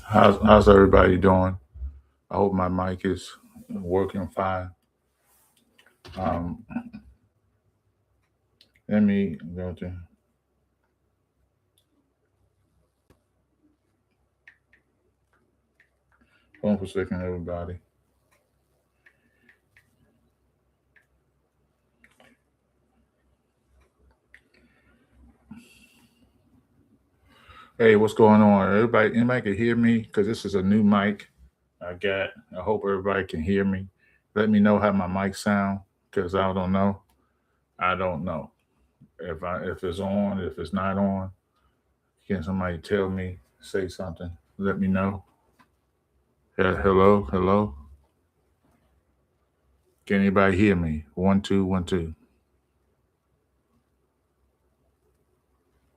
How's everybody doing? I hope my mic is working fine. Um, Let me go to hold on for a second, everybody. Hey, what's going on? Anybody can hear me? Because this is a new mic I got. I hope everybody can hear me. Let me know how my mic sound, because I don't know. I don't know if it's on, if it's not on. Can somebody tell me? Say something. Let me know. Hello, hello. Can anybody hear me? 1 2 1 2.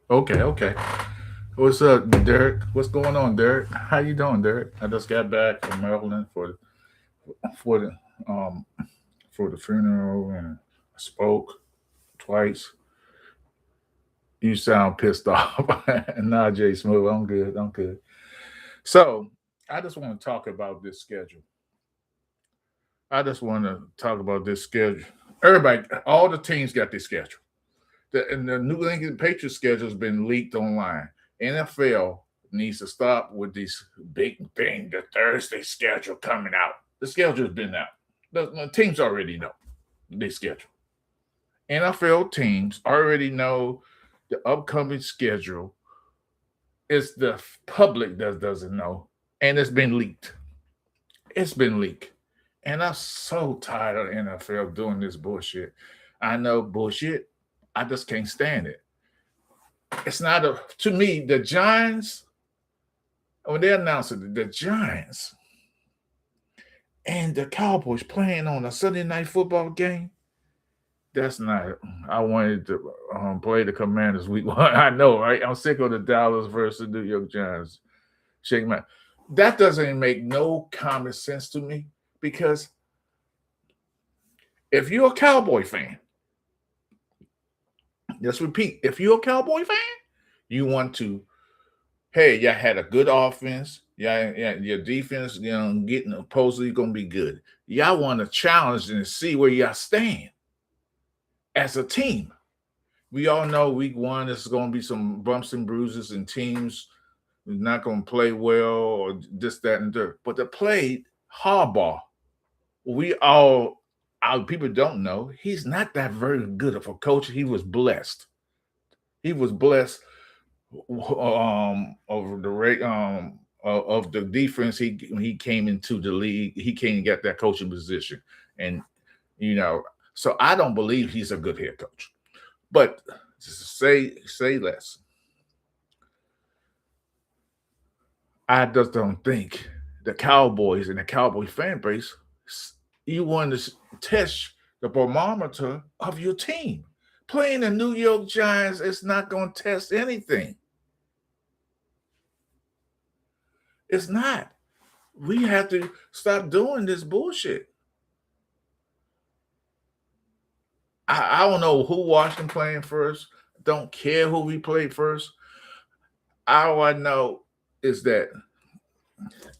Okay, okay. What's up, Derek? What's going on, Derek? How you doing, Derek? I just got back from Maryland for the um for the funeral, and I spoke twice. You sound pissed off. Nah, Jay Smooth. I'm good. I'm good. So I just want to talk about this schedule. I just want to talk about this schedule. Everybody, all the teams got their schedule. And the New England Patriots schedule has been leaked online. NFL needs to stop with this big thing, the Thursday schedule coming out. The schedule's been out. The teams already know their schedule. NFL teams already know the upcoming schedule. It's the public that doesn't know, and it's been leaked. It's been leaked. And I'm so tired of NFL doing this bullshit. I know bullshit. I just can't stand it. It's not a to me, the Giants, when they announced it, the Giants and the Cowboys playing on a Sunday night football game. That's not. I wanted to play the Commanders week 1. I know, right? I'm sick of the Dallas versus New York Giants. Shake my. That doesn't make no common sense to me, because if you're a Cowboy fan, let's repeat, if you're a Cowboy fan, you want to, hey, y'all had a good offense. Yeah, your defense, getting supposedly going to be good. Y'all want to challenge and see where y'all stand as a team. We all know week 1 is going to be some bumps and bruises, and teams not going to play well or this, that, and that. But to play Harbaugh, we all, our people don't know, he's not that very good of a coach. He was blessed. He was blessed of the rate of the defense. He came into the league. He came and got that coaching position, and so I don't believe he's a good head coach. But say less. I just don't think the Cowboys and the Cowboy fan base, you want to test the thermometer of your team. Playing the New York Giants is not going to test anything. It's not. We have to stop doing this bullshit. I don't know who Washington playing first. Don't care who we played first. All I know is that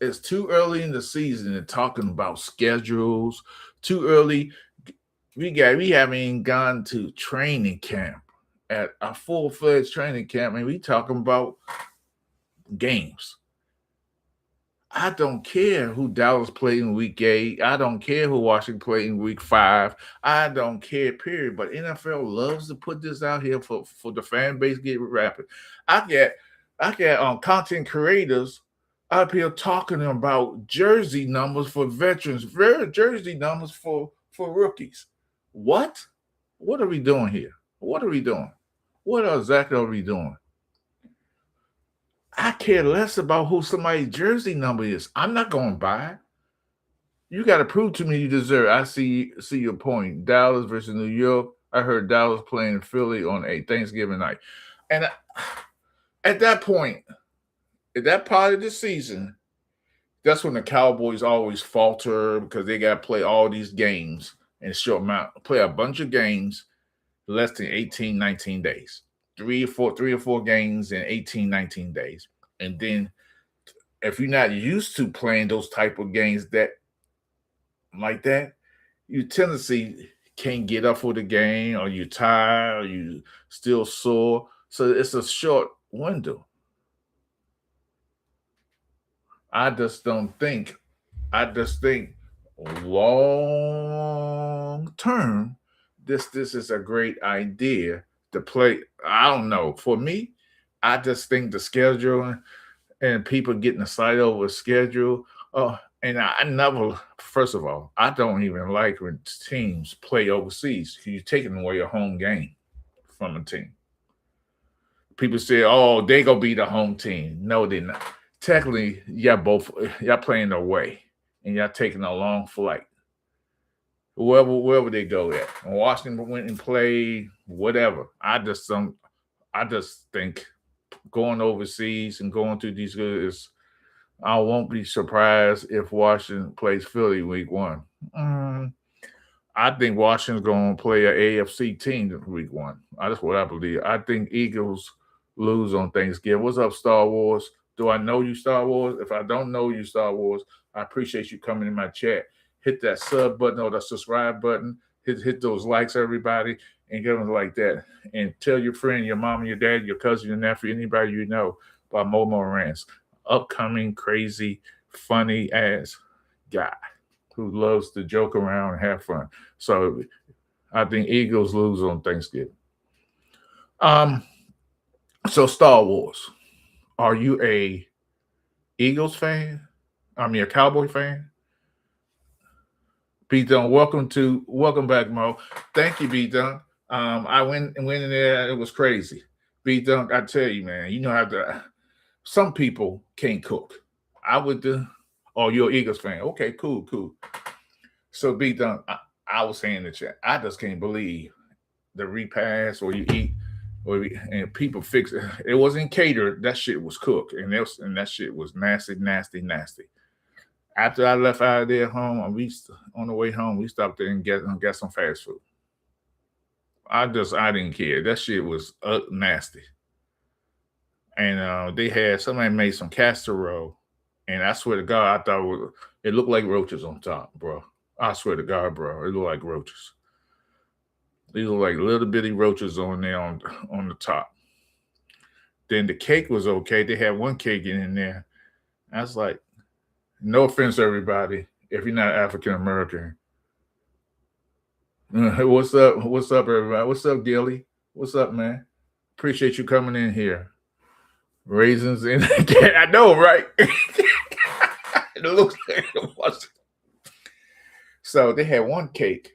it's too early in the season to talking about schedules. Too early. We haven't even gone to training camp, at a full-fledged training camp, and we talking about games. I don't care who Dallas played in week 8. I don't care who Washington played in week 5. I don't care, period. But NFL loves to put this out here for the fan base get rapid. I get content creators up here talking about jersey numbers for veterans, jersey numbers for rookies. What? What are we doing here? What are we doing? What exactly are we doing? I care less about who somebody's jersey number is. I'm not going to buy it. You got to prove to me you deserve. I see your point. Dallas versus New York. I heard Dallas playing Philly on a Thanksgiving night, and at that point, at that part of the season, that's when the Cowboys always falter, because they got to play all these games in a short amount. Play a bunch of games, less than 18, 19 days. three or four games in 18, 19 days. And then if you're not used to playing those type of games that like that, you tendency can't get up for the game, or you tired, or you still sore. So it's a short window. I just don't think. I just think long term, this is a great idea to play. I don't know. For me, I just think the schedule and people getting excited over a schedule. And I never. First of all, I don't even like when teams play overseas. You're taking away a home game from a team. People say, "Oh, they gonna be the home team." No, they're not. Technically, y'all playing away, and y'all taking a long flight. Wherever they go at. Washington went and played whatever. I just think going overseas and going through these is. I won't be surprised if Washington plays Philly week one. Mm, I think Washington's going to play an AFC team week one. That's what I believe. I think Eagles lose on Thanksgiving. What's up, Star Wars? Do I know you, Star Wars? If I don't know you, Star Wars, I appreciate you coming in my chat. Hit that sub button or the subscribe button. Hit those likes, everybody, and give them like that. And tell your friend, your mom, your dad, your cousin, your nephew, anybody you know about Momo Rants. Upcoming, crazy, funny ass guy who loves to joke around and have fun. So I think Eagles lose on Thanksgiving. Um, so Star Wars. Are you a Eagles fan? I mean a Cowboy fan? B Dun, welcome back, Mo. Thank you, B Dun. I went in there, it was crazy. B Dun, I tell you, man, you know how to some people can't cook. I would do. Oh, you're an Eagles fan. Okay, cool. So B Dun, I was saying in the chat, I just can't believe the repass or you eat and people fix it. It wasn't catered. That shit was cooked, and that shit was nasty. After I left out of there home, on the way home, we stopped there and get some fast food. I didn't care. That shit was nasty. And they had somebody made some casserole, and I swear to God, I thought it looked like roaches on top, bro. I swear to God, bro, it looked like roaches. These look like little bitty roaches on there on the top. Then the cake was okay. They had one cake in there. I was like, no offense, everybody, if you're not African American. What's up? What's up, everybody? What's up, Gilly? What's up, man? Appreciate you coming in here. Raisins in I know, right? It looks like it was. So they had one cake.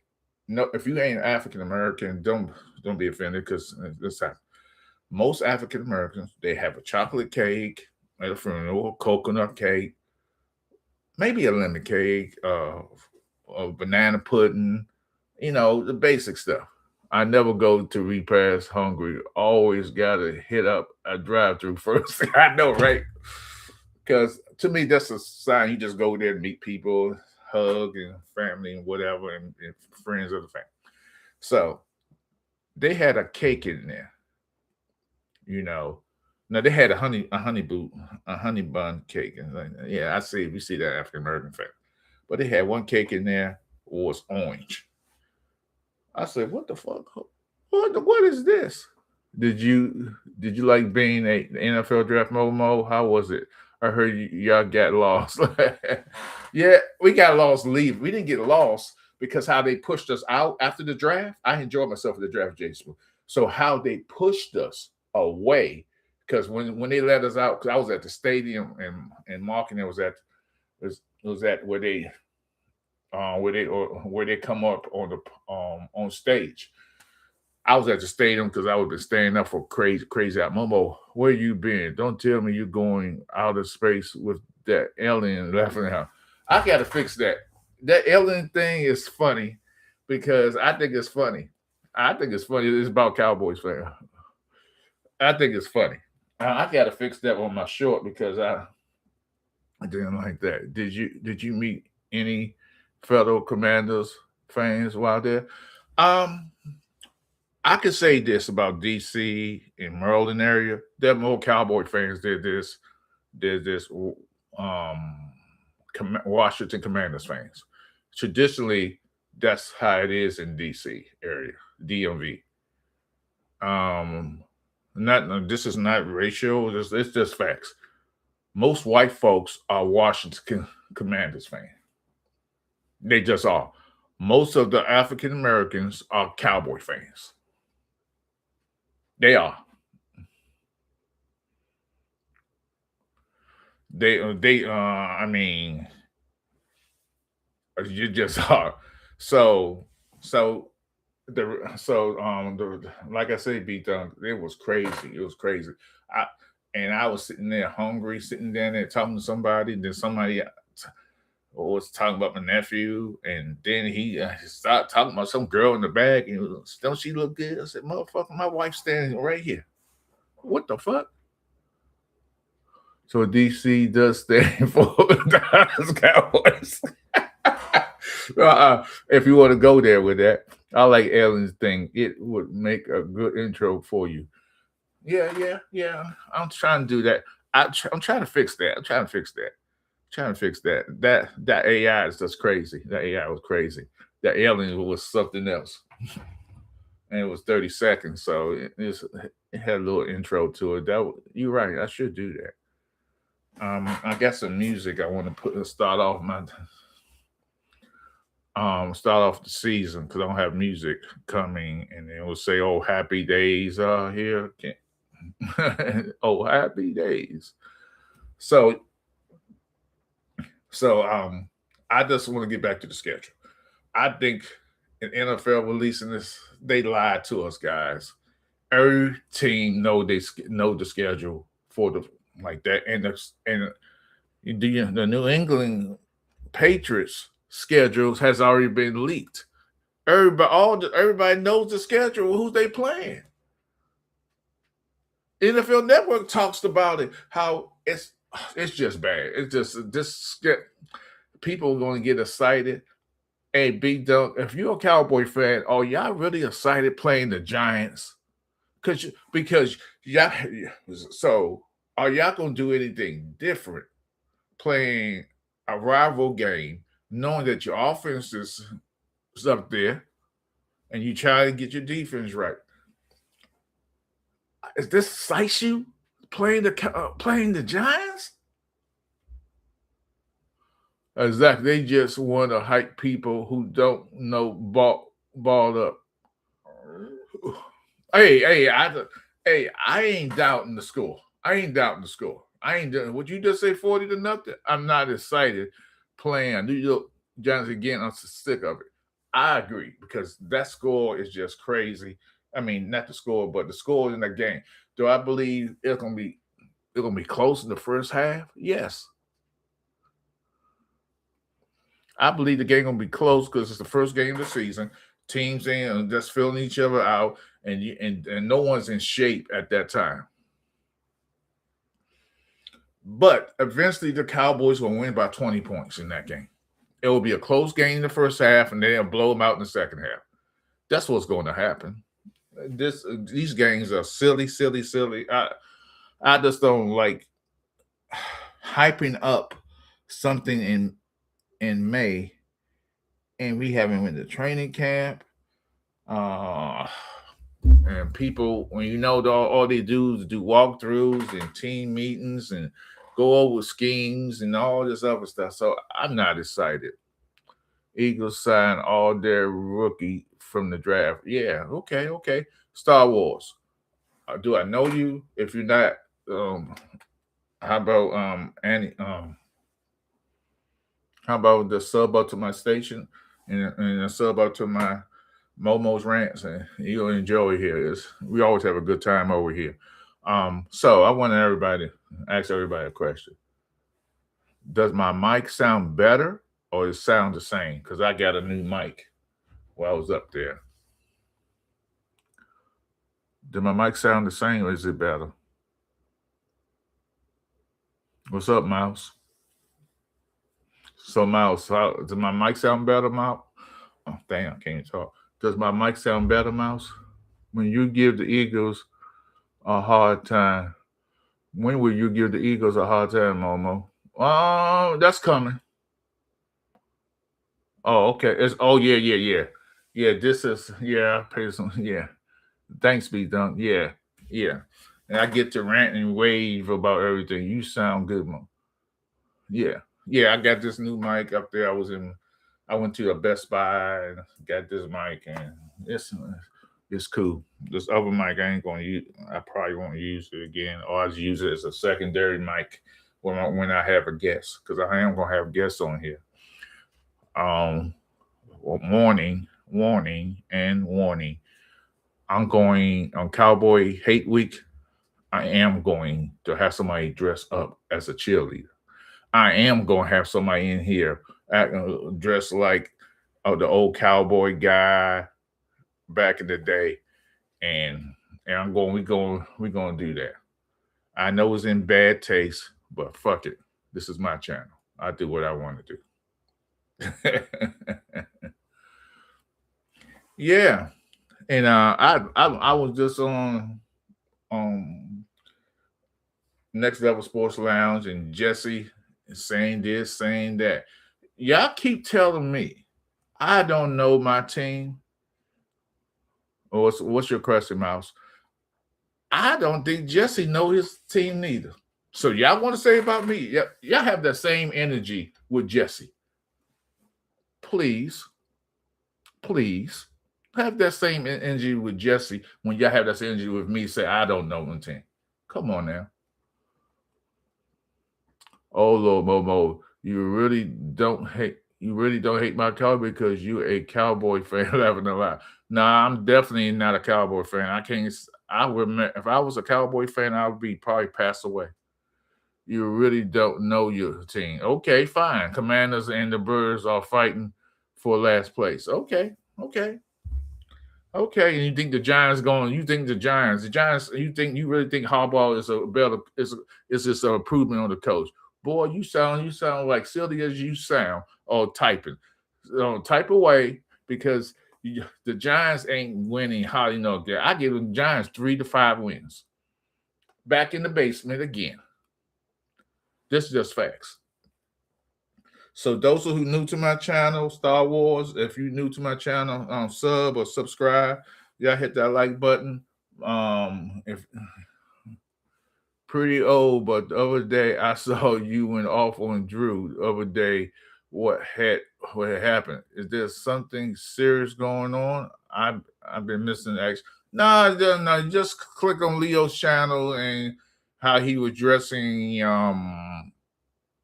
No, if you ain't African American, don't be offended because this happens. Most African Americans, they have a chocolate cake at a funeral, a coconut cake, maybe a lemon cake, a banana pudding, the basic stuff. I never go to repass hungry. Always gotta hit up a drive-through first. I know, right? Because to me, that's a sign you just go there and meet people, hug and family and whatever, and friends of the family. So they had a cake in there, you know. Now they had a honey bun cake, and yeah, we see that African American family, but they had one cake in there was orange. I said, "What the fuck? What is this?" Did you like being a NFL draft Momo? How was it? I heard y'all got lost. Yeah, we got lost. Leave. We didn't get lost because how they pushed us out after the draft. I enjoyed myself at the draft, Jason. So how they pushed us away because when they let us out, because I was at the stadium and Mark and it was at where they come up on the on stage. I was at the stadium because I was been staying up for crazy out. Momo, where you been? Don't tell me you're going out of space with that alien laughing at. I gotta fix that. That alien thing is funny because I think it's funny. I think it's funny. It's about Cowboys fan. I think it's funny. I gotta fix that on my short because I didn't like that. Did you meet any fellow Commanders fans while there? Um, I could say this about DC and Maryland area. They're more Cowboy fans than this um Washington Commanders fans. Traditionally, that's how it is in DC area, DMV. Um, not this is not racial. It's just facts. Most white folks are Washington Commanders fans. They just are. Most of the African Americans are Cowboy fans. They are. I mean, you just are. So so like I said, beat done. It was crazy. It was crazy. I I was sitting there hungry, sitting down there talking to somebody. And then somebody was talking about my nephew, and then he started talking about some girl in the back. And he was, don't she look good? I said, motherfucker, my wife's standing right here. What the fuck? So DC does stand for the Dallas Cowboys. If you want to go there with that, I like Ellen's thing. It would make a good intro for you. Yeah, yeah, yeah. I'm trying to do that. I'm trying to fix that. I'm trying to fix that. Trying to fix that. That AI is just crazy. That AI was crazy. That alien was something else, and it was 30 seconds, so it had a little intro to it. You're right. I should do that. I got some music I want to start off the season because I don't have music coming, and it will say, "Oh, happy days are here." Oh, happy days. So so I just want to get back to the schedule. I think in NFL releasing this, they lied to us guys. Every team know the schedule for the like that, the New England Patriots schedules has already been leaked. Everybody knows the schedule. Who they playing? NFL Network talks about it. How it's just bad. It's just this people are going to get excited. Hey, B Dunk, if you're a Cowboy fan, are y'all really excited playing the Giants? Because y'all, so are y'all gonna do anything different playing a rival game, knowing that your offense is up there and you try to get your defense right? Is this excite you playing the Giants? Exactly. They just want to hype people who don't know ball up. Hey, I ain't doubting the score. I ain't doubting the score. I ain't doing. Would you just say 40-0? I'm not excited playing New York Giants again. I'm sick of it. I agree because that score is just crazy. I mean, not the score, but the score in the game. Do I believe it's gonna be close in the first half? Yes, I believe the game gonna be close because it's the first game of the season. Teams in and just filling each other out, and no one's in shape at that time. But eventually, the Cowboys will win by 20 points in that game. It will be a close game in the first half, and then they'll blow them out in the second half. That's what's going to happen. These games are silly, silly, silly. I just don't like hyping up something in May, and we haven't went to training camp. Uh, and people, when you know all they do is do walkthroughs and team meetings and go over schemes and all this other stuff. So I'm not excited. Eagles sign all their rookie from the draft. Yeah, okay, okay. Star Wars. Do I know you? If you're not, how about Annie? How about the sub up to my station and the sub up to my Momo's rants, and you'll enjoy here. We always have a good time over here. So I want everybody ask everybody a question. Does my mic sound better or it sound the same? Because I got a new mic while I was up there. Did my mic sound the same or is it better? What's up, Mouse? So, Mouse, does my mic sound better, Mouse? Oh, damn, I can't talk. Does my mic sound better, Mouse? when you give the Eagles a hard time, when will you give the Eagles a hard time, Momo? Oh, that's coming. Oh, okay. It's yeah. Yeah, this is yeah, I pay some yeah. Thanks be done. Yeah, yeah. And I get to rant and rave about everything. You sound good, Mo. Yeah. Yeah, I got this new mic up there. I went to a Best Buy and got this mic and it's cool. This other mic I ain't gonna use. I probably won't use it again, or I just use it as a secondary mic when I have a guest because I am gonna have guests on here. Um, warning. I'm going on Cowboy Hate Week. I am going to have somebody dress up as a cheerleader. I am going to have somebody in here dressed like the old cowboy guy back in the day, and we're going to do that. I know it's in bad taste, but fuck it. This is my channel. I do what I want to do. Yeah, and I was just on Next Level Sports Lounge, and Jesse saying this, saying that. Y'all keep telling me I don't know my team. Or what's your question, Mouse? I don't think Jesse know his team neither. So y'all want to say about me? Y'all have that same energy with Jesse. Please, please have that same energy with Jesse when y'all have that same energy with me. Say I don't know my team. Come on now. Oh Lord Momo, you really don't hate my Cowboy because you a Cowboy fan laughing a lot. Nah, I'm definitely not a Cowboy fan. I can't I would if I was a Cowboy fan, I would be probably passed away. You really don't know your team. Okay, fine. Commanders and the Birds are fighting for last place. Okay, okay. And you think the Giants going? You think the Giants? You really think Harbaugh is a better is just an improvement on the coach? Boy, you sound like silly as you sound. Or typing, type away because the Giants ain't winning. How you know? I give the Giants 3 to 5 wins. Back in the basement again. This is just facts. So those who new to my channel, Star Wars, if you new to my channel, sub or subscribe, y'all hit that like button. If pretty old, but the other day I saw you went off on Drew. The other day, what had what had happened? Is there something serious going on? I've been missing action. No, no, just click on Leo's channel and how he was dressing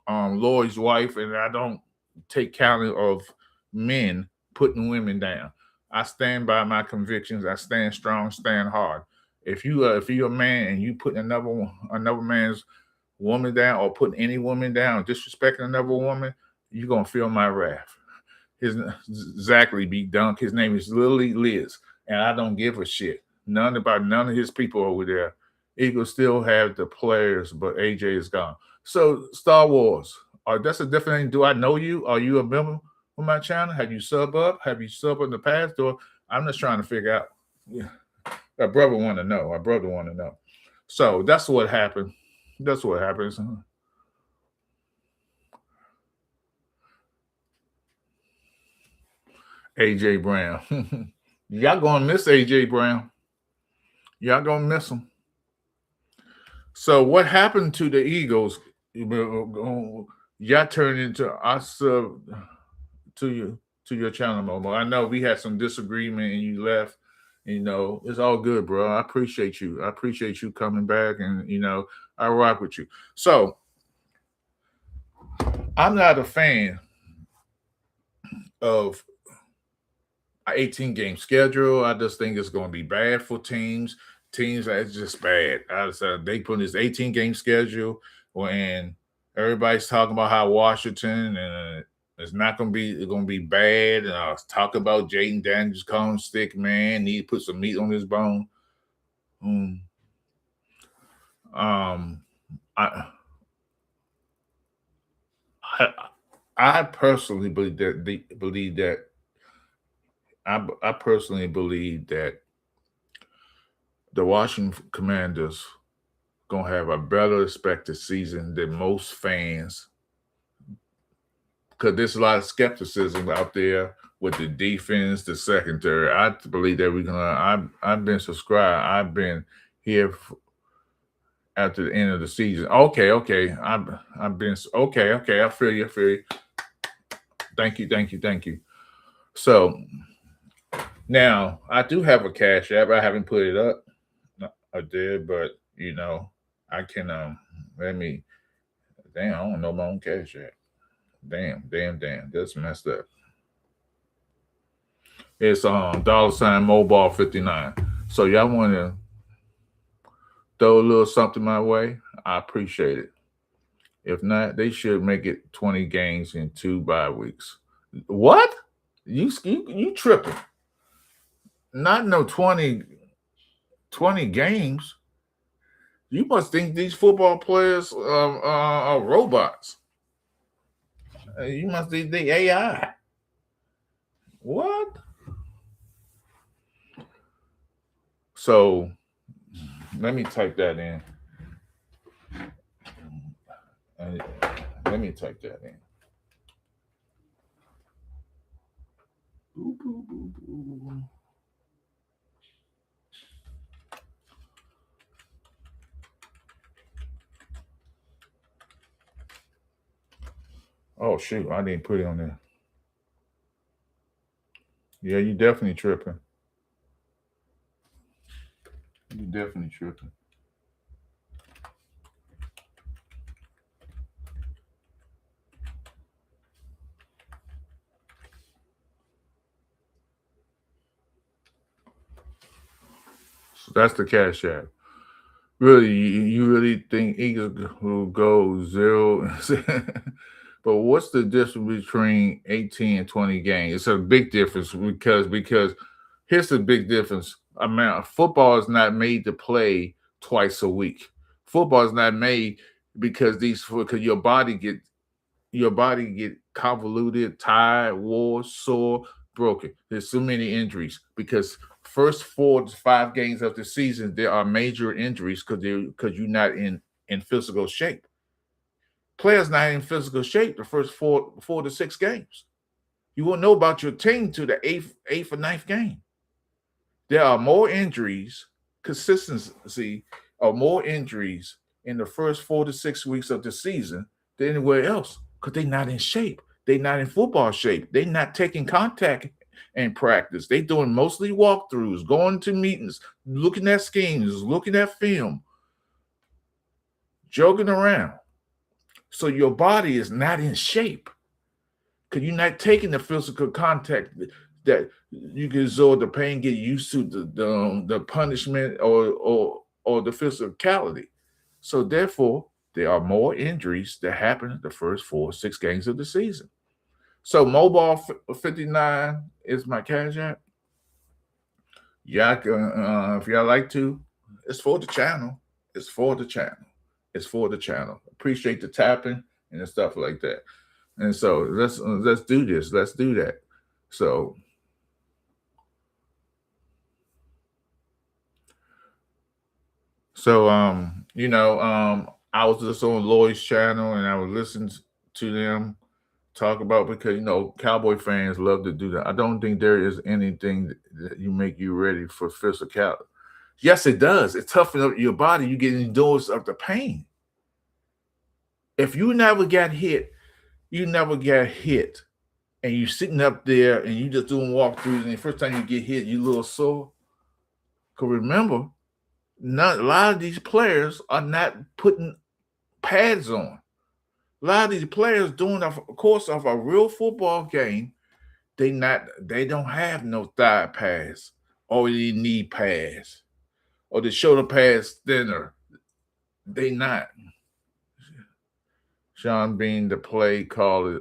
Lloyd's wife, and I don't take count of men putting women down. I stand by my convictions. I stand strong, stand hard. If you're a man and you putting another man's woman down or putting any woman down, disrespecting another woman, you're gonna feel my wrath. His Zachary B. Dunk. His name is Lily Liz, and I don't give a shit. None of his people over there. Eagles still have the players, but AJ is gone. So Star Wars. That's a different thing. Do I know you? Are you a member of my channel? Have you sub up? Have you sub in the past? Or I'm just trying to figure out. Yeah. My brother want to know. My brother want to know. So that's what happened. That's what happens. AJ Brown. Y'all gonna miss AJ Brown. Y'all gonna miss him. So what happened to the Eagles? Y'all turned into us to you to your channel, Momo. I know we had some disagreement and you left. It's all good, bro. I appreciate you. I appreciate you coming back, and I rock with you. So I'm not a fan of an 18 game schedule. I just think it's going to be bad for teams. Teams, it's just bad. They put this 18 game schedule when everybody's talking about how Washington and it's not going to be bad. And I was talking about Jaden Daniels calling stick man, need to put some meat on his bone. Um, I, I I personally believe that I personally believe that the Washington Commanders gonna have a better expected season than most fans, because there's a lot of skepticism out there with the defense, the secondary. I believe that we're gonna. I've been subscribed. I've been here after the end of the season. Okay. I've been okay. Okay, I feel you. I feel you. Thank you. So now I do have a cash app. I haven't put it up. I did, but I can let me. Damn, I don't know my own cash app. Damn. That's messed up. It's $ mobile 59. So y'all want to throw a little something my way? I appreciate it. If not, they should make it 20 games in 2 bye weeks. What? You tripping? Not no 20 games. You must think these football players are robots. You must think they AI. What? So let me type that in. Let me type that in. Boo. Oh shoot, I didn't put it on there. Yeah, you definitely tripping. You definitely tripping. So that's the cash app. Really, you really think Eagles will go zero? But what's the difference between 18 and 20 games? It's a big difference because here's the big difference. I mean, football is not made to play twice a week. Football is not made because your body get convoluted, tired, wore, sore, broken. There's so many injuries because first 4 to 5 games of the season there are major injuries because you're not in physical shape. Players not in physical shape the first 4 to 6 games. You won't know about your team to the eighth or ninth game. There are more injuries, consistency of more injuries in the first 4 to 6 weeks of the season than anywhere else because they're not in shape. They're not in football shape. They're not taking contact in practice. They're doing mostly walkthroughs, going to meetings, looking at schemes, looking at film, joking around. So your body is not in shape because you're not taking the physical contact that you can absorb the pain, get used to the punishment or the physicality. So therefore, there are more injuries that happen the first 4 6 games of the season. So mobile 59 is my cash app. Yeah, if y'all like to, it's for the channel. It's for the channel. It's for the channel. Appreciate the tapping and stuff like that. And so let's do this. Let's do that. So I was just on Lloyd's channel and I was listening to them talk about because Cowboy fans love to do that. I don't think there is anything that you make you ready for physicality. Yes, it does. It toughens up your body. You get endurance of the pain. If you never got hit, and you sitting up there and you just doing walkthroughs, and the first time you get hit, you a little sore. Cause remember, not a lot of these players are not putting pads on. A lot of these players during the course of a real football game, they don't have no thigh pads or any knee pads or the shoulder pads thinner. They not. Sean Bean, the play call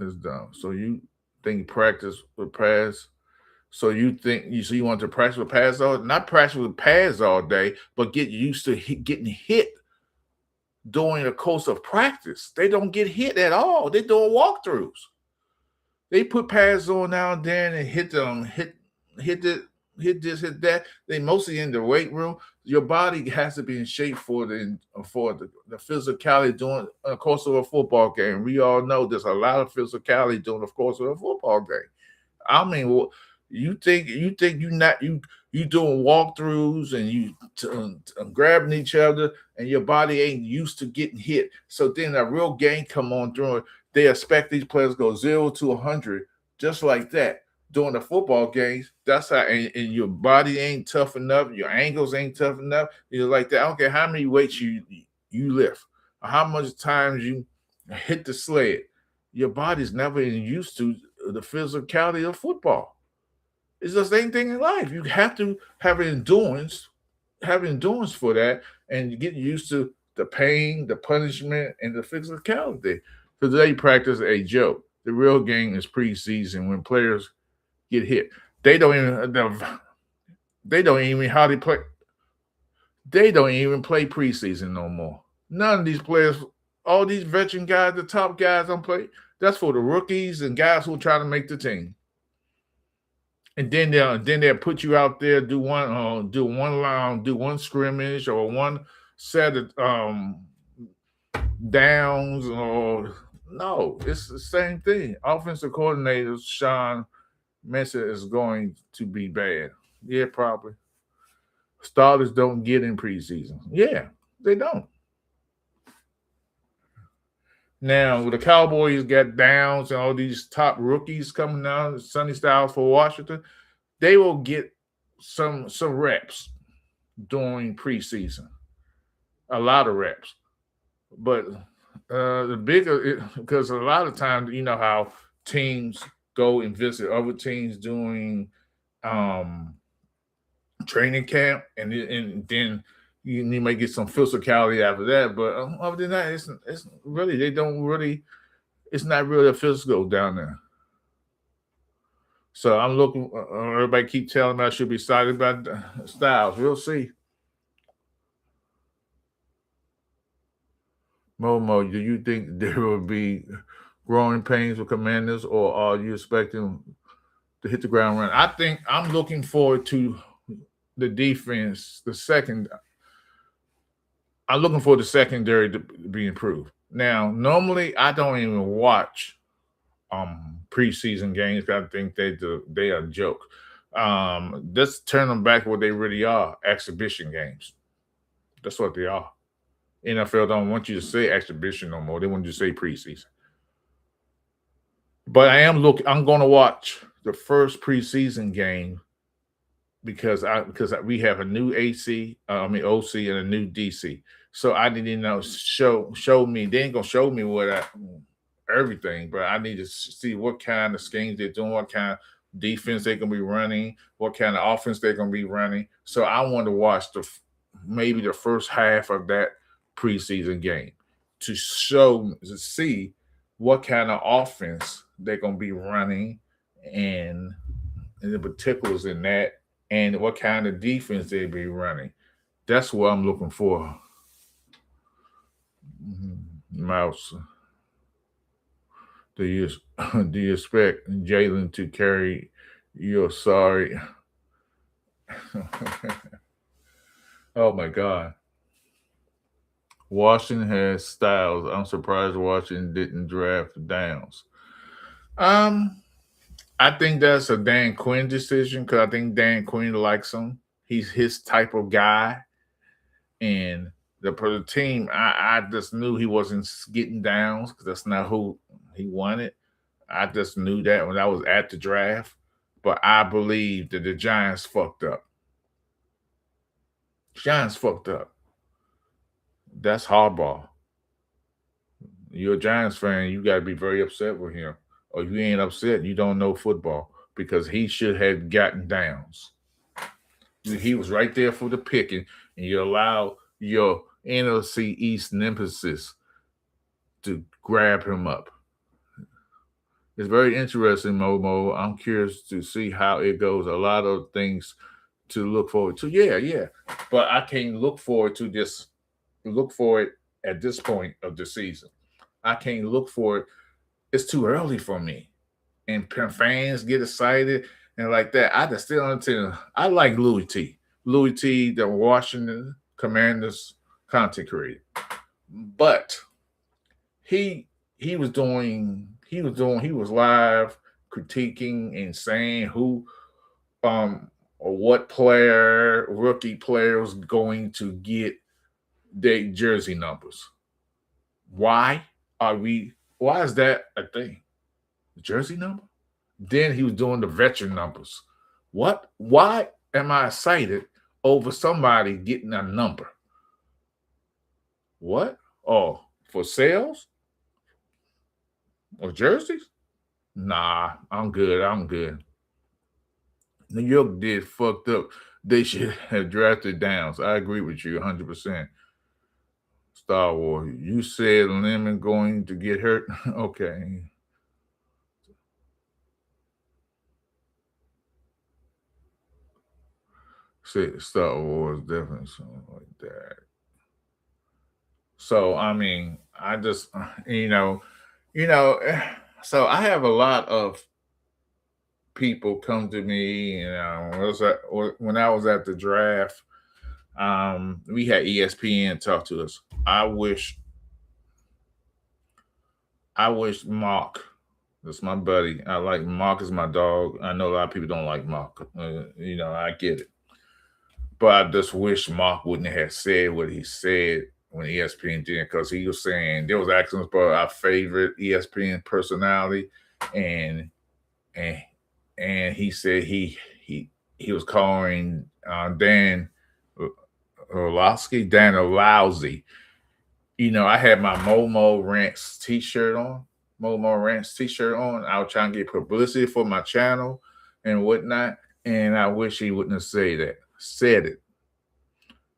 is done. So you think practice with pads? So you want to practice with pads not practice with pads all day, but get used to getting hit during the course of practice. They don't get hit at all. They're doing walkthroughs. They put pads on now and then and hit hit this, hit that. They mostly in the weight room. Your body has to be in shape for the physicality during the course of a football game. We all know there's a lot of physicality during the course of a football game. I mean, you think you doing walkthroughs and grabbing each other, and your body ain't used to getting hit. So then a real game come on through. They expect these players go 0 to 100 just like that during the football games. That's how, and your body ain't tough enough, your ankles ain't tough enough. You're like that. I don't care how many weights you lift, or how much times you hit the sled. Your body's never used to the physicality of football. It's the same thing in life. You have to have endurance for that, and you get used to the pain, the punishment, and the physicality. So they practice a joke. The real game is preseason when players get hit. They don't even they don't even hardly play. They don't even play preseason no more. None of these players, all these veteran guys, the top guys don't play. That's for the rookies and guys who try to make the team. And then they'll put you out there, do one scrimmage or one set of downs, or no, it's the same thing. Offensive coordinator Sean Mensa is going to be bad. Yeah, probably. Starters don't get in preseason. Yeah, they don't. Now the Cowboys got Downs and all these top rookies coming down, Sonny Styles for Washington. They will get some reps during preseason, a lot of reps. But the bigger, because a lot of times you know how teams go and visit other teams doing um, training camp, and then you may get some physicality after that. But other than that, it's really they don't really. It's not really a physical down there. So I'm looking. Everybody keep telling me I should be excited about Styles. We'll see. Momo, do you think there will be growing pains with Commanders, or are you expecting to hit the ground running? I think I'm looking forward to the defense. I'm looking for the secondary to be improved. Now, normally I don't even watch preseason games. I think they are a joke. Let's turn them back to what they really are: exhibition games. That's what they are. NFL don't want you to say exhibition no more. They want you to say preseason. But I'm going to watch the first preseason game because we have a new OC and a new DC. So I need to know show me. They ain't gonna show me everything, but I need to see what kind of schemes they're doing, what kind of defense they're gonna be running, what kind of offense they're gonna be running. So I want to watch maybe the first half of that preseason game to see what kind of offense they're gonna be running, and the particulars in that, and what kind of defense they be running. That's what I'm looking for. Mouse, do you do you expect Jalen to carry your sorry? Oh my God. Washington has Styles. I'm surprised Washington didn't draft Downs. Um, I think that's a Dan Quinn decision because I think Dan Quinn likes him. He's his type of guy, and for the team, I just knew he wasn't getting Downs because that's not who he wanted. I just knew that when I was at the draft, but I believe that the Giants fucked up. Giants fucked up. That's hardball. You're a Giants fan, you got to be very upset with him. Or if you ain't upset, you don't know football because he should have gotten Downs. He was right there for the picking, and you allow your NFC East nemesis to grab him up. It's very interesting, Momo. I'm curious to see how it goes. A lot of things to look forward to. Yeah, yeah. But I can't look for it at this point of the season. I can't look for it. It's too early for me. And fans get excited and like that. I just still understand. I like Louis T. Louis T, the Washington Commanders content creator, but he he was live critiquing and saying who or what player rookie player was going to get their jersey numbers. Why are we? Why is that a thing? The jersey number? Then he was doing the veteran numbers. What? Why am I excited over somebody getting a number? What? Oh, for sales or jerseys? Nah, I'm good. I'm good. New York did fucked up. They should have drafted Downs. I agree with you 100%. Star Wars. You said Lemon going to get hurt. Okay. Said Star Wars definitely something like that. So I mean, I just you know. So I have a lot of people come to me. When I was at the draft. We had ESPN talk to us. I wish Mark. That's my buddy. I like Mark is my dog. I know a lot of people don't like Mark. I get it. But I just wish Mark wouldn't have said what he said when ESPN did, because he was saying there was actions about our favorite ESPN personality, and and and he said he was calling Dan Orlowski. I had my Momo Rants t-shirt on. Momo Rants t-shirt on. I was trying to get publicity for my channel and whatnot. And I wish he wouldn't have said it,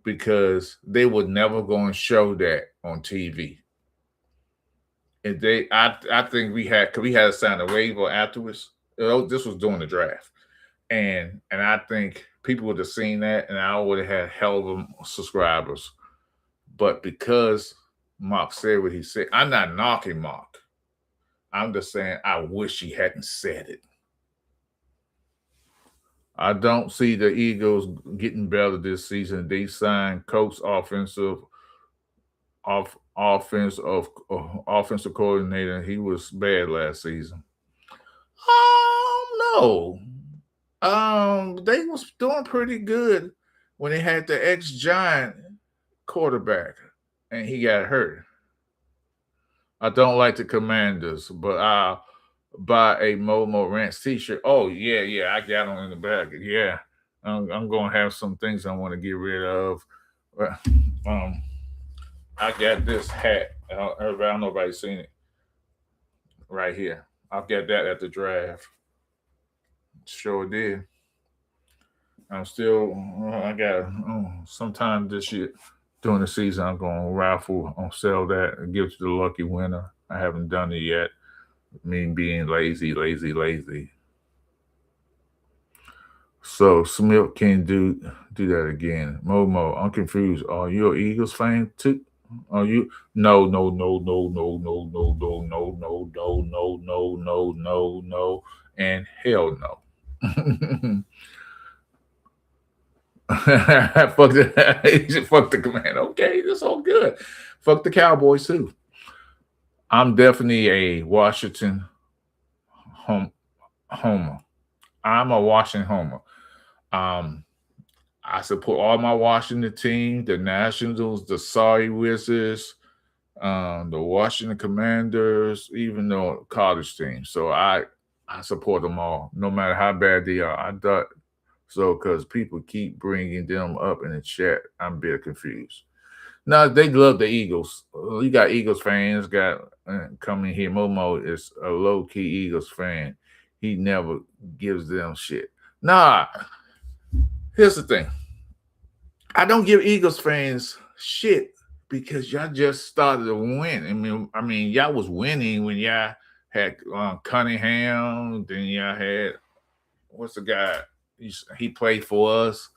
because they would never go and show that on TV. And I think cause we had to sign a waiver afterwards. This was during the draft, and I think people would have seen that, and I would have had hell of subscribers. But because Mark said what he said, I'm not knocking Mark. I'm just saying I wish he hadn't said it. I don't see the Eagles getting better this season. They signed Coach offensive coordinator. He was bad last season. No. They was doing pretty good when they had the ex-Giant quarterback and he got hurt. I don't like the Commanders, but I'll buy a Momo Ranch t-shirt. Oh yeah, I got them in the back. Yeah, I'm gonna have some things I want to get rid of. Uh, Um, I got this hat. I don't know if nobody's seen it right here. I'll get that at the draft. Sure did. I'm still. I got sometime this year during the season. I'm gonna raffle. I'll sell that and give it to the lucky winner. I haven't done it yet. Me being lazy, lazy, lazy. So Smith can do that again. Momo, I'm confused. Are you an Eagles fan too? Are you? No, no, no, no, no, no, no, no, no, no, no, no, no, no, no, no, and hell no. Fuck fuck the command. Okay, that's all good. Fuck the Cowboys too. I'm definitely a Washington home homer. I'm a Washington homer. Um, I support all my Washington team, the Nationals, the Sorry Wizards, the Washington Commanders, even the college team. So I support them all, no matter how bad they are. I thought so because people keep bringing them up in the chat. I'm a bit confused. No, they love the Eagles. You got Eagles fans. Got coming here. Momo is a low key Eagles fan. He never gives them shit. Nah, here's the thing. I don't give Eagles fans shit because y'all just started to win. I mean, y'all was winning when y'all had Cunningham. Then y'all had what's the guy? He played for us.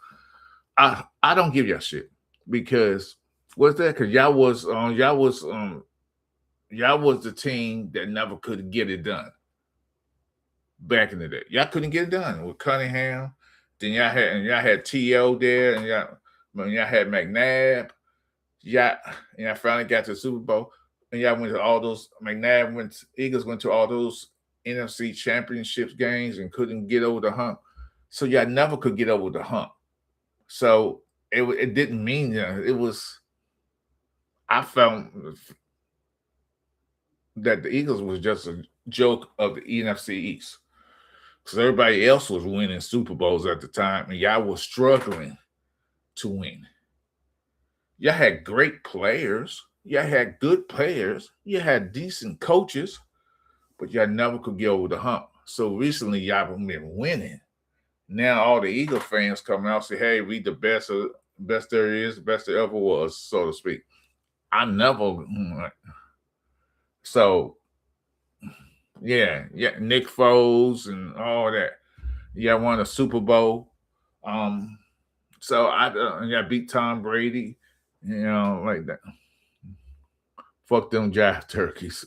I don't give y'all shit because what's that? Because y'all was the team that never could get it done. back in the day. Y'all couldn't get it done with Cunningham. Then y'all had T.O. there, and y'all had McNabb. Yeah, and I finally got to the Super Bowl, and y'all went to all those. Eagles went to all those NFC Championships games and couldn't get over the hump. So y'all never could get over the hump. So it didn't mean it was. I found that the Eagles was just a joke of the NFC East because everybody else was winning Super Bowls at the time, and y'all was struggling to win. Y'all had great players. Y'all had good players. You had decent coaches, but y'all never could get over the hump. So recently, y'all been winning. Now all the Eagle fans coming out and say, "Hey, we the best there is, the best there ever was," so to speak. I never. So yeah, Nick Foles and all that. Yeah, won a Super Bowl. Um, so I beat Tom Brady. Like that. Fuck them jive turkeys.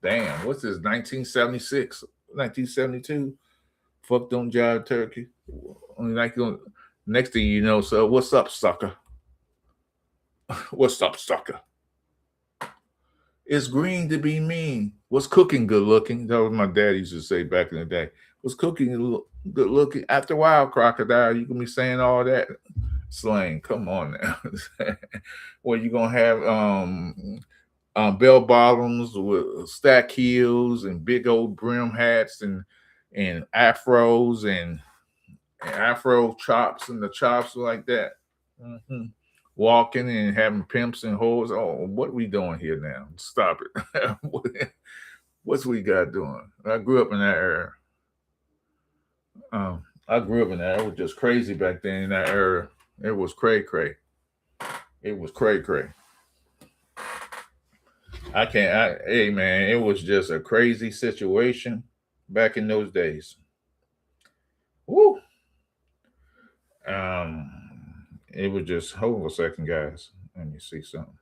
Damn, what's this? 1976, 1972. Fuck them jive turkey. Like next thing you know, so what's up, sucker? What's up, sucker? It's green to be mean. What's cooking good looking? That was my dad used to say back in the day. What's cooking good looking? After a while, crocodile, you can be saying all that slang. Come on now. Well, you gonna have bell bottoms with stack heels and big old brim hats and afros and afro chops and the chops like that. hmm Walking and having pimps and hoes. Oh, what we doing here now? Stop it. What's we got doing? I grew up in that era. I grew up in that. It was just crazy back then in that era. It was cray cray. It was cray cray. Hey man, it was just a crazy situation back in those days. Woo. Um, it was just, hold on a second, guys. Let me see something.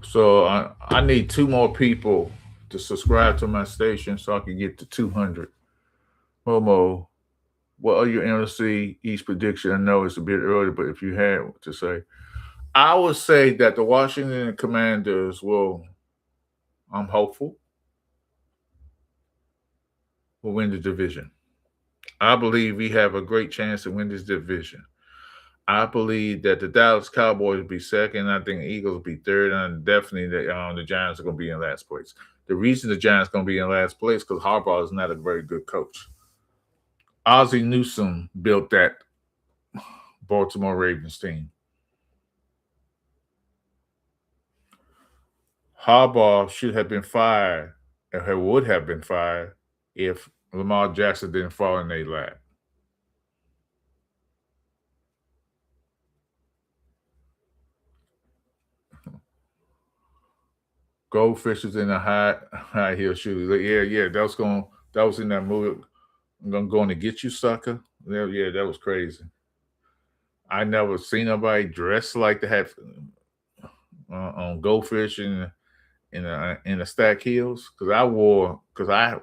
So I need two more people to subscribe to my station so I can get to 200. Momo, what are your NFC East prediction? I know it's a bit early, but if you had to say, I would say that the Washington Commanders will. I'm hopeful will win the division. I believe we have a great chance to win this division. I believe that the Dallas Cowboys will be second. I think the Eagles will be third, and definitely the Giants are going to be in last place. The reason the Giants are going to be in last place because Harbaugh is not a very good coach. Ozzie Newsome built that Baltimore Ravens team. Harbaugh should have been fired, or he would have been fired, if Lamar Jackson didn't fall in their lap. Goldfishes in a high heel shoes. Like, yeah, that was in that movie. I'm going to get you, sucker. Yeah, that was crazy. I never seen nobody dressed like that have on goldfish in the stack heels because I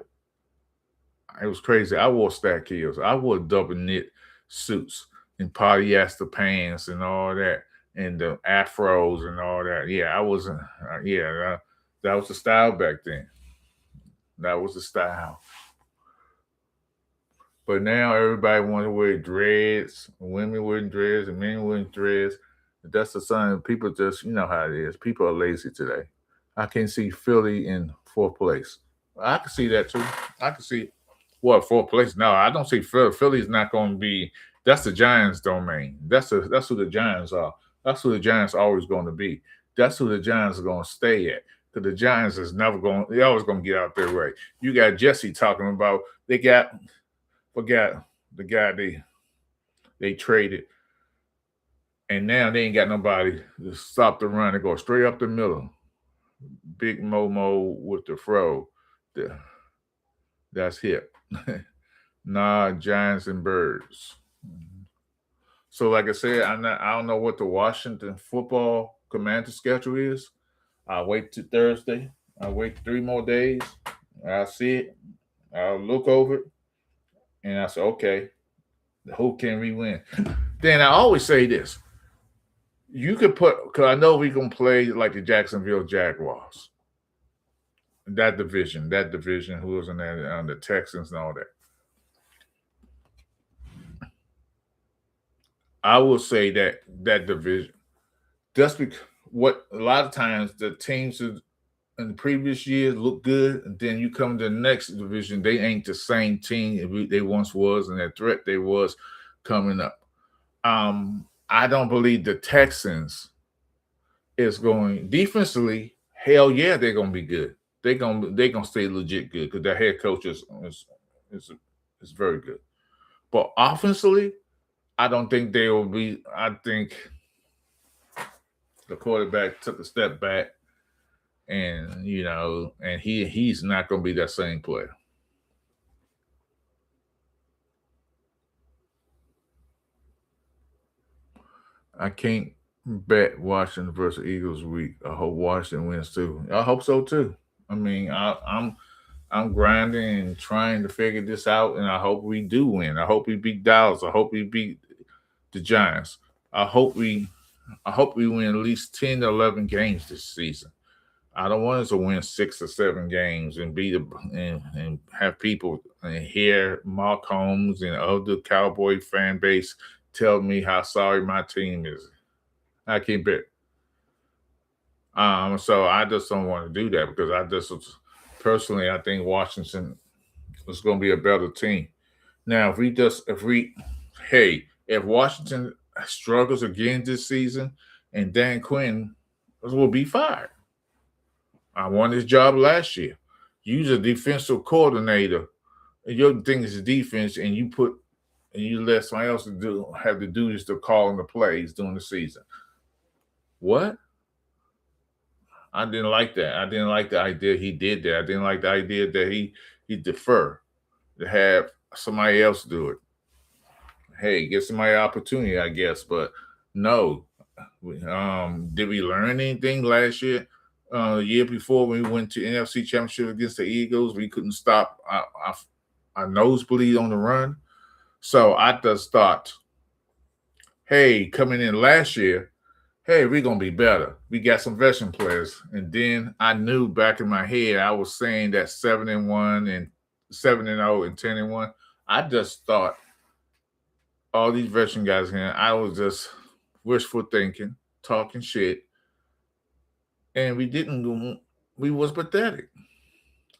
it was crazy. I wore stack heels. I wore double knit suits and polyester pants and all that and the afros and all that. Yeah, I was yeah that was the style back then. That was the style. But now everybody want to wear dreads. Women wearing dreads and men wearing dreads. That's the sign. People just, you know how it is. People are lazy today. I can see Philly in fourth place. I can see that too. I can see what fourth place. No, I don't see Philly. Philly's not going to be. That's the Giants' domain. That's who the Giants are. That's who the Giants are always going to be. That's who the Giants are going to stay at. Because the Giants is never going. They always going to get out their way. You got Jesse talking about they got forgot the guy they traded, and now they ain't got nobody to stop the run and go straight up the middle. Big Momo with the fro. The, that's hip. Nah, Giants and Birds. So, like I said, I don't know what the Washington football commander schedule is. I'll wait till Thursday. I'll wait 3 more days. I'll see it. I'll look over it, and I say, okay, who can we win? Then I always say this: you could put, because I know we can play like the Jacksonville Jaguars, that division, who was in there, the Texans and all that. I will say that division, just because what a lot of times the teams in the previous years look good, and then you come to the next division, they ain't the same team they once was, and that threat they was coming up. I don't believe the Texans is going defensively. Hell yeah, they're gonna be good. They're gonna stay legit good because their head coach is is very good. But offensively, I don't think they will be. I think the quarterback took a step back, and and he's not going to be that same player. I can't bet Washington versus Eagles week. I hope Washington wins too. I hope so too. I mean, I'm grinding and trying to figure this out, and I hope we do win. I hope we beat Dallas. I hope we beat the Giants. I hope we I hope we win at least 10 to 11 games this season. I don't want us to win 6 or 7 games and and have people and hear Mark Holmes and other Cowboy fan base tell me how sorry my team is. I can't bet. So I just don't want to do that because I just personally I think Washington is going to be a better team. Now, if we hey, if Washington struggles again this season, and Dan Quinn will be fired. I won his job last year. You're a defensive coordinator, and your thing is defense, and you let somebody else have the duties to calling the plays during the season. What? I didn't like that. I didn't like the idea he did that. I didn't like the idea that he defer to have somebody else do it. Hey, give somebody opportunity, I guess. But no. Did we learn anything last year? The year before when we went to NFC Championship against the Eagles, we couldn't stop our nosebleed on the run. So I just thought, hey, coming in last year, hey, we're gonna be better. We got some veteran players, and then I knew back in my head I was saying that 7-1 and 7-0 and 10-1. I just thought all these veteran guys here. I was just wishful thinking, talking shit, and we didn't. We was pathetic.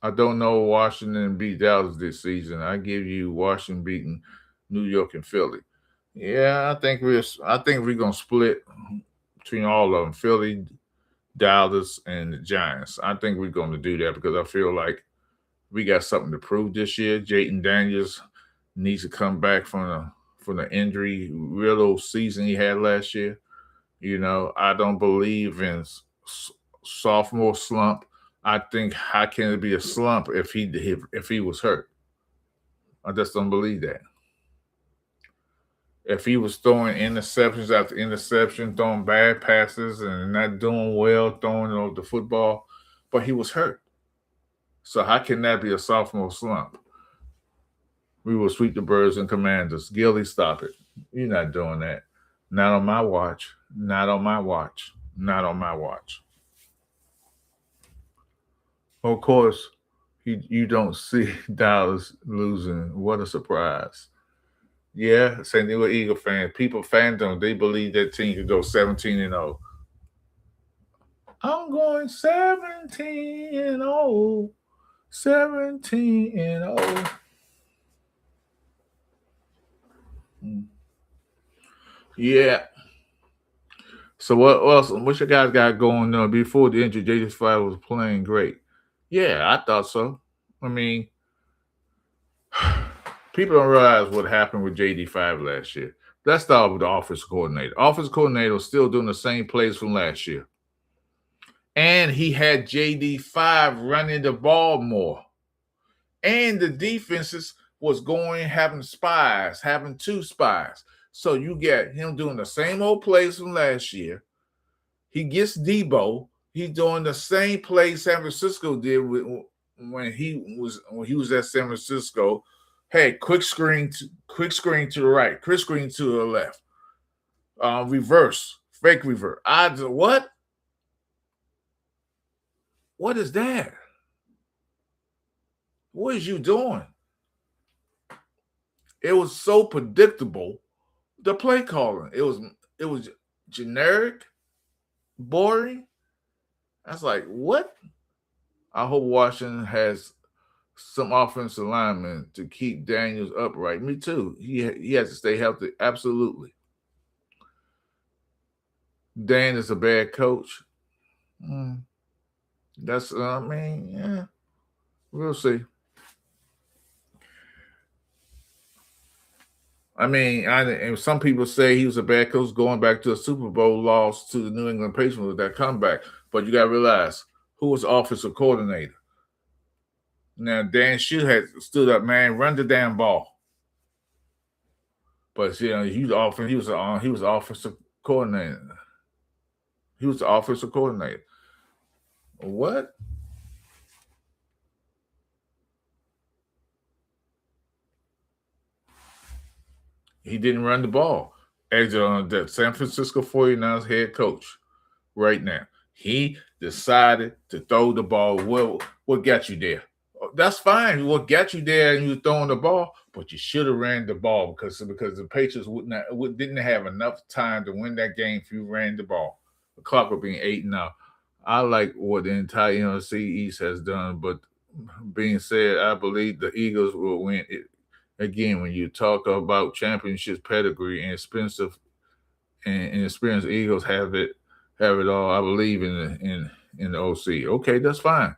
I don't know Washington beat Dallas this season. I give you Washington beating New York and Philly. Yeah, I think we're gonna split between all of them, Philly, Dallas, and the Giants. I think we're gonna do that because I feel like we got something to prove this year. Jayden Daniels needs to come back from the injury riddle season he had last year. I don't believe in sophomore slump. I think how can it be a slump if he was hurt? I just don't believe that. If he was throwing interceptions after interception, throwing bad passes and not doing well throwing the football, but he was hurt. So how can that be a sophomore slump? We will sweep the birds and commanders. Gilly, stop it. You're not doing that. Not on my watch. Not on my watch. Not on my watch. Of course, you don't see Dallas losing. What a surprise. Yeah, San Diego Eagle fans, people fandom, they believe that team could go 17-0. I'm going 17-0. 17-0. Yeah. So what else? What you guys got going on before the injury? JD5 was playing great. Yeah, I thought so. I mean, people don't realize what happened with JD5 last year. Let's start with the offensive coordinator. Offensive coordinator was still doing the same plays from last year. And he had JD5 running the ball more. And the defenses was going having spies, having two spies. So you get him doing the same old plays from last year. He gets Debo. He's doing the same play San Francisco did when he was at San Francisco. Hey, quick screen to the right, quick screen to the left, reverse, fake reverse. What? What is that? What is you doing? It was so predictable. The play calling. It was generic, boring. I was like, what? I hope Washington has some offensive linemen to keep Daniels upright. Me too. He has to stay healthy. Absolutely. Dan is a bad coach. That's yeah. We'll see. And some people say he was a bad coach going back to a Super Bowl loss to the New England Patriots with that comeback. But you got to realize who was offensive coordinator. Now Dan Shute had stood up, man, run the damn ball. But he was offensive coordinator. He was the offensive coordinator. What? He didn't run the ball. As the San Francisco 49ers head coach right now. He decided to throw the ball. What got you there? That's fine. What got you there and you were throwing the ball, but you should have ran the ball because the Patriots didn't have enough time to win that game if you ran the ball. The clock would be 8 now. I like what the entire NFC East has done, but being said, I believe the Eagles will win it. Again, when you talk about championships pedigree and expensive and experienced Eagles have it all. I believe in the OC. Okay, that's fine.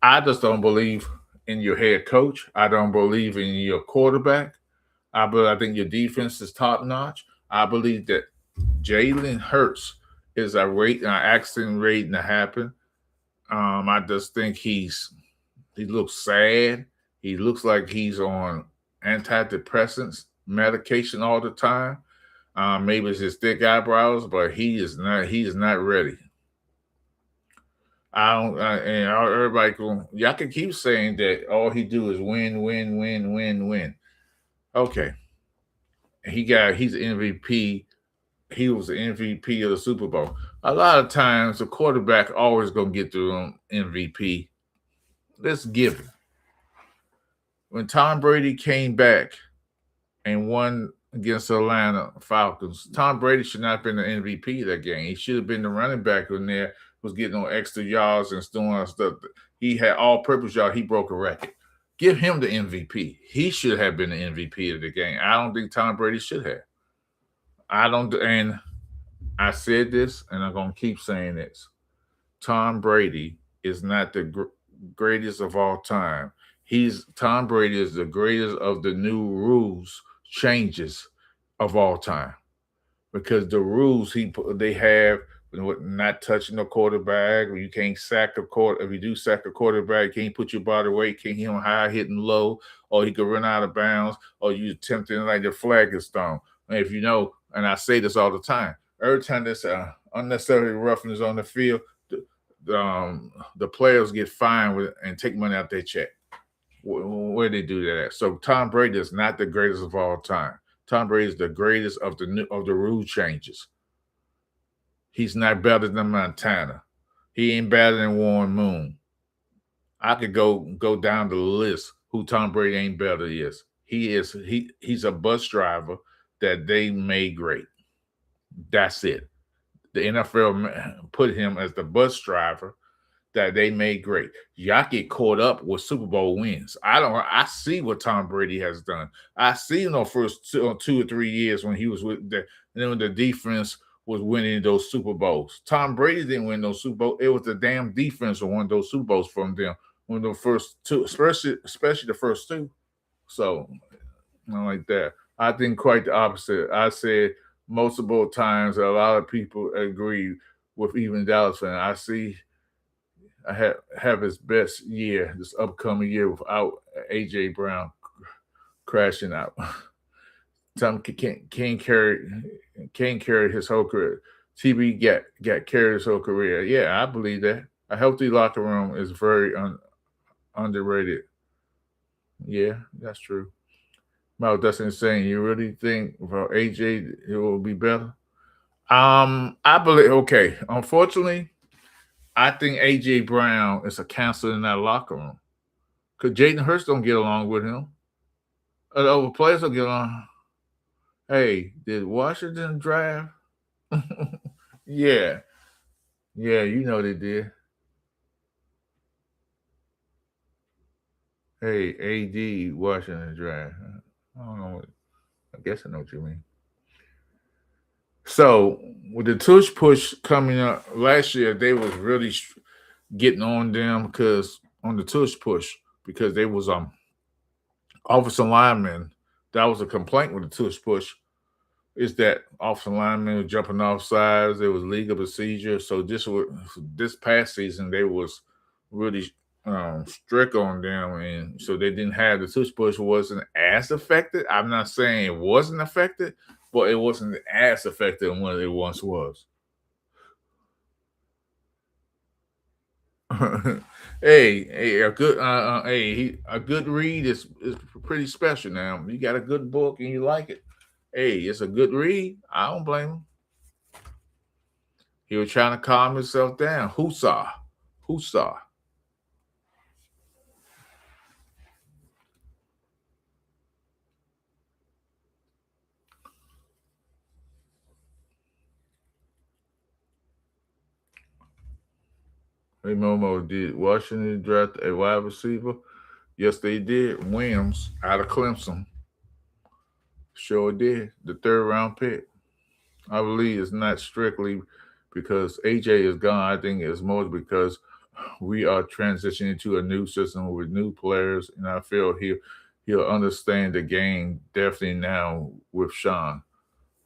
I just don't believe in your head coach. I don't believe in your quarterback. I think your defense is top notch. I believe that Jalen Hurts is a accident rating to happen. I just think he looks sad. He looks like he's on antidepressants medication all the time. Maybe it's his thick eyebrows, but he is not. He is not ready. I don't. And everybody, y'all can keep saying that all he do is win, win, win, win, win. Okay, he's an MVP. He was the MVP of the Super Bowl. A lot of times, the quarterback always gonna get the MVP. Let's give it. When Tom Brady came back and won against the Atlanta Falcons, Tom Brady should not have been the MVP of that game. He should have been the running back in there, was getting on extra yards and doing stuff. He had all-purpose yards. He broke a record. Give him the MVP. He should have been the MVP of the game. I don't think Tom Brady should have. I don't, and I said this, and I'm gonna keep saying this. Tom Brady is not the greatest of all time. Tom Brady is the greatest of the new rules changes of all time because the rules they have not touching the quarterback, or you can't sack a quarter. If you do sack a quarterback, you can't put your body weight, can't hit him high, hitting low, or he could run out of bounds, or you attempting like the flag is thrown. And if you know, and I say this all the time, every time there's unnecessary roughness on the field, the players get fined and take money out their check. Where they do that at? So Tom Brady is not the greatest of all time. Tom Brady is the greatest of the rule changes. He's not better than Montana. He ain't better than Warren Moon. I could go down the list who Tom Brady ain't better is. He's a bus driver that they made great. That's it. The NFL put him as the bus driver that they made great. Y'all get caught up with Super Bowl wins. I see what Tom Brady has done. I see in the first 2 or 3 years when he was with the defense was winning those Super Bowls. Tom Brady didn't win those Super Bowls. It was the damn defense that won those Super Bowls from them. When the first two, especially the first two. So, not like that. I think quite the opposite. I said multiple times a lot of people agree with even Dallas fan. I have his best year this upcoming year without AJ Brown crashing out. Tom can't carry his whole career. TB got carried his whole career. Yeah, I believe that. A healthy locker room is very underrated. Yeah, that's true. Mal Dustin is saying, you really think for AJ it will be better? I believe. Okay, unfortunately, I think AJ Brown is a cancer in that locker room because Jaden Hurst don't get along with him. The other players don't get along. Hey, did Washington draft? Yeah, yeah, you know they did. Hey, AD Washington draft. I don't know. I guess I know what you mean. So with the tush push coming up last year, they was really getting on them because on the tush push because they was offensive linemen. That was a complaint with the tush push is that offensive linemen were jumping off sides. There was legal procedure. So this past season they was really strict on them, and so they didn't have the tush push wasn't as effective. I'm not saying it wasn't effective, but it wasn't as effective as what it once was. Hey, a good read is pretty special. Now you got a good book and you like it. Hey, it's a good read. I don't blame him. He was trying to calm himself down. Hoosah. Hey, Momo, did Washington draft a wide receiver? Yes, they did. Williams out of Clemson. Sure did. The third round pick. I believe it's not strictly because AJ is gone. I think it's more because we are transitioning to a new system with new players, and I feel he'll understand the game definitely now with Sean.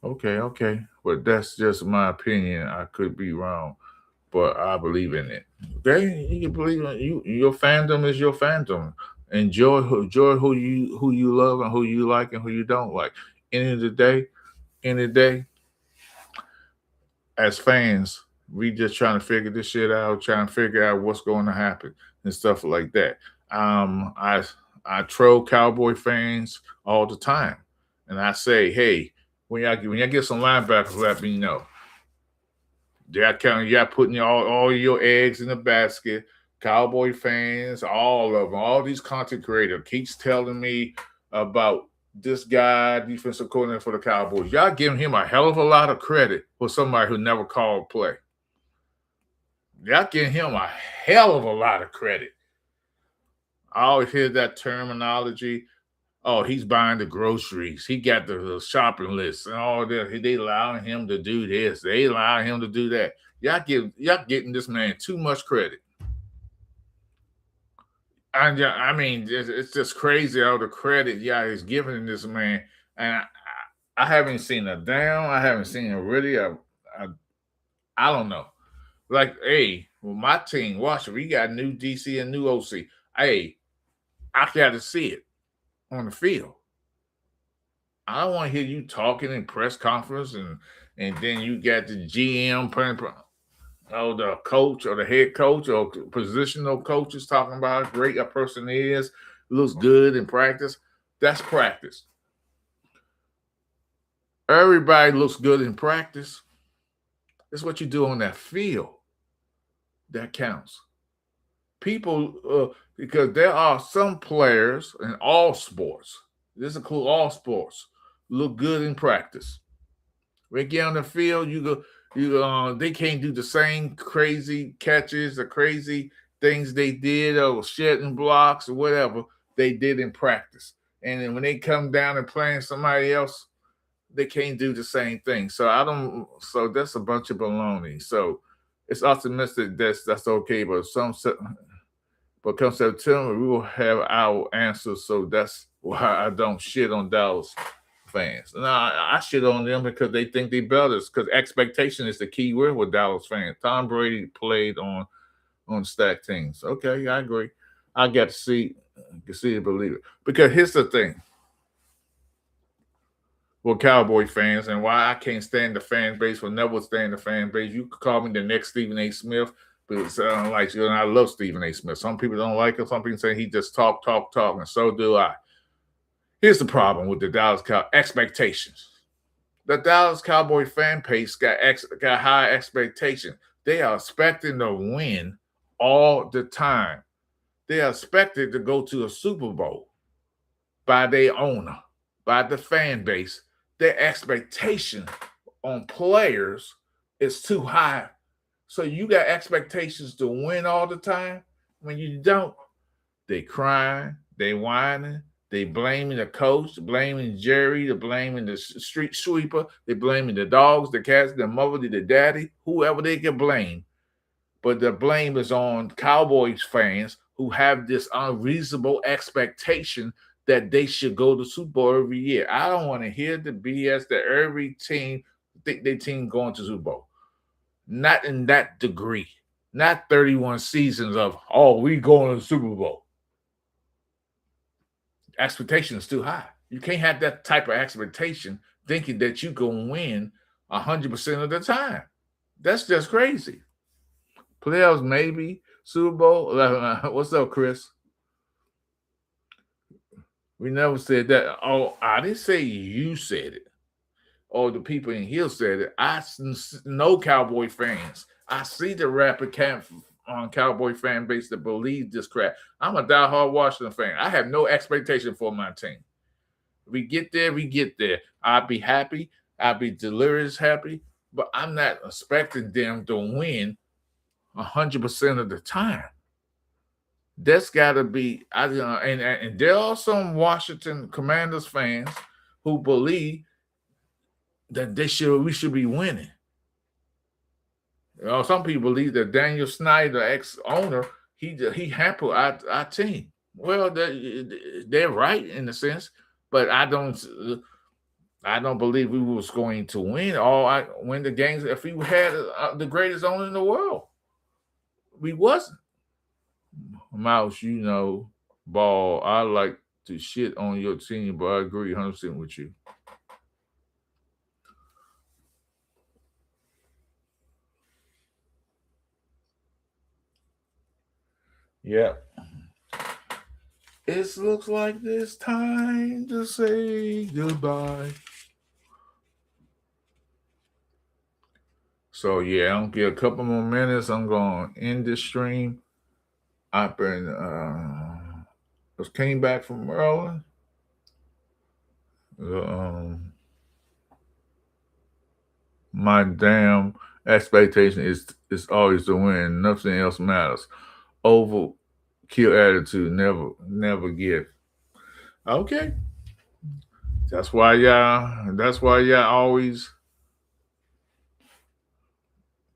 Okay, but that's just my opinion. I could be wrong, but I believe in it. Okay, you can believe in you. Your fandom is your fandom. Enjoy who you love and who you like and who you don't like. End of the day, end of the day, as fans, we just trying to figure this shit out, trying to figure out what's going to happen and stuff like that. Um, I I troll Cowboy fans all the time, and I say, hey, when y'all get some linebackers, let me know. Y'all putting all your eggs in the basket. Cowboy fans, all of them, all these content creators keeps telling me about this guy, defensive coordinator for the Cowboys. Y'all giving him a hell of a lot of credit for somebody who never called play. Y'all giving him a hell of a lot of credit. I always hear that terminology. Oh, he's buying the groceries. He got the shopping list and all that. They allowing him to do this. They allowing him to do that. Y'all getting this man too much credit. I mean, it's just crazy all the credit y'all is giving this man. And I haven't seen a down. I haven't seen a really. I don't know. Like, hey, well, my team, watch it. We got new DC and new OC. Hey, I got to see it on the field. I don't want to hear you talking in press conference and then you got the GM, or the coach or the head coach or positional coaches talking about how great a person is, looks good in practice. That's practice. Everybody looks good in practice. It's what you do on that field that counts. People, because there are some players in all sports, this includes all sports, look good in practice. When you get on the field, they can't do the same crazy catches or crazy things they did or shedding blocks or whatever they did in practice. And then when they come down and playing somebody else, they can't do the same thing. So I don't. So that's a bunch of baloney. So it's optimistic that's okay, but come September we will have our answers. So that's why I don't shit on Dallas fans. No, I shit on them because they think they better. Because expectation is the key word with Dallas fans. Tom Brady played on stacked teams. Okay, I agree. I got to see and believe it. Because here's the thing. Well, Cowboy fans, and why I can't stand the fan base, will never stand the fan base. You could call me the next Stephen A. Smith, but it sounds like you, and I love Stephen A. Smith. Some people don't like him. Some people say he just talk, and so do I. Here's the problem with the Dallas Cow expectations. The Dallas Cowboy fan base got high expectations. They are expecting to win all the time. They are expected to go to a Super Bowl by their owner, by the fan base. Their expectation on players is too high. So you got expectations to win all the time. When you don't, they crying, they whining, they blaming the coach, blaming Jerry, they blaming the street sweeper, they blaming the dogs, the cats, the mother, the daddy, whoever they can blame. But the blame is on Cowboys fans who have this unreasonable expectation that they should go to Super Bowl every year. I don't want to hear the BS that every team think their team going to Super Bowl. Not in that degree. Not 31 seasons of, oh, we going to the Super Bowl. Expectation is too high. You can't have that type of expectation thinking that you can win 100% of the time. That's just crazy. Playoffs, maybe. Super Bowl. What's up, Chris? We never said that. Oh, I didn't say you said it. Or the people in here said it. I know Cowboy fans. I see the rapid camp on Cowboy fan base that believe this crap. I'm a diehard Washington fan. I have no expectation for my team. We get there, we get there. I'll be happy. I'll be delirious happy. But I'm not expecting them to win 100% of the time. That's got to be, and there are some Washington Commanders fans who believe that we should be winning. You know, some people believe that Daniel Snyder, ex-owner, he hampered our team. Well, they're right in a sense, but I don't believe we was going to win the games if we had the greatest owner in the world. We wasn't. Mouse, ball. I like to shit on your team, but I agree 100% with you. Yeah. It looks like it's time to say goodbye. So yeah, I'm gonna get a couple more minutes. I'm gonna end this stream. I've been just came back from Maryland. My damn expectation is always to win. Nothing else matters. Overkill attitude, never give. Okay. That's why y'all always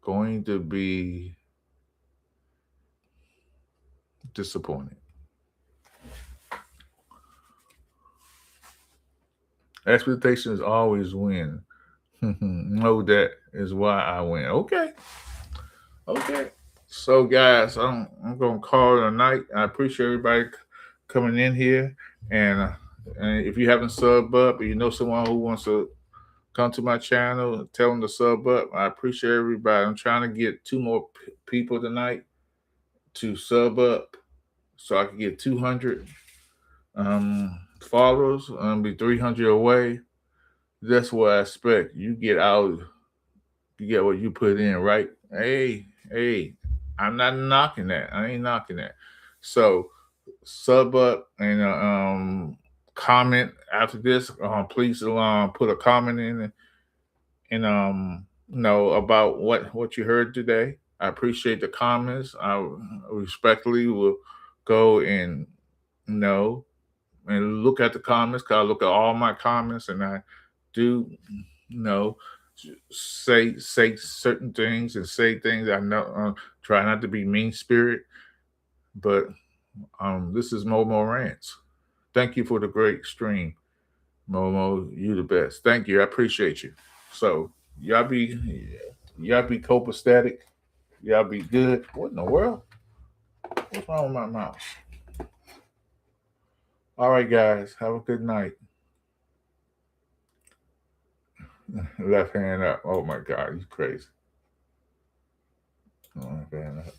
going to be disappointed. Expectations always win. Know that is why I win. Okay. So guys, I'm gonna call it a night. I appreciate everybody coming in here, and if you haven't subbed up, or you know someone who wants to come to my channel, tell them to sub up. I appreciate everybody. I'm trying to get two more people tonight to sub up, so I can get 200 followers. Be 300 away. That's what I expect. You get what you put in, right? Hey, I'm not knocking that. I ain't knocking that. So sub up and comment after this. Please put a comment in and about what you heard today. I appreciate the comments. I respectfully will go and and look at the comments, because I look at all my comments, and I do say certain things and say things. I know try not to be mean spirit, but this is Momo Rants. Thank you for the great stream, Momo. You the best. Thank you. I appreciate you. So y'all be copacetic. Y'all be good. What in the world? What's wrong with my mouth? All right, guys. Have a good night. Left hand up. Oh my God, you crazy. Left hand up.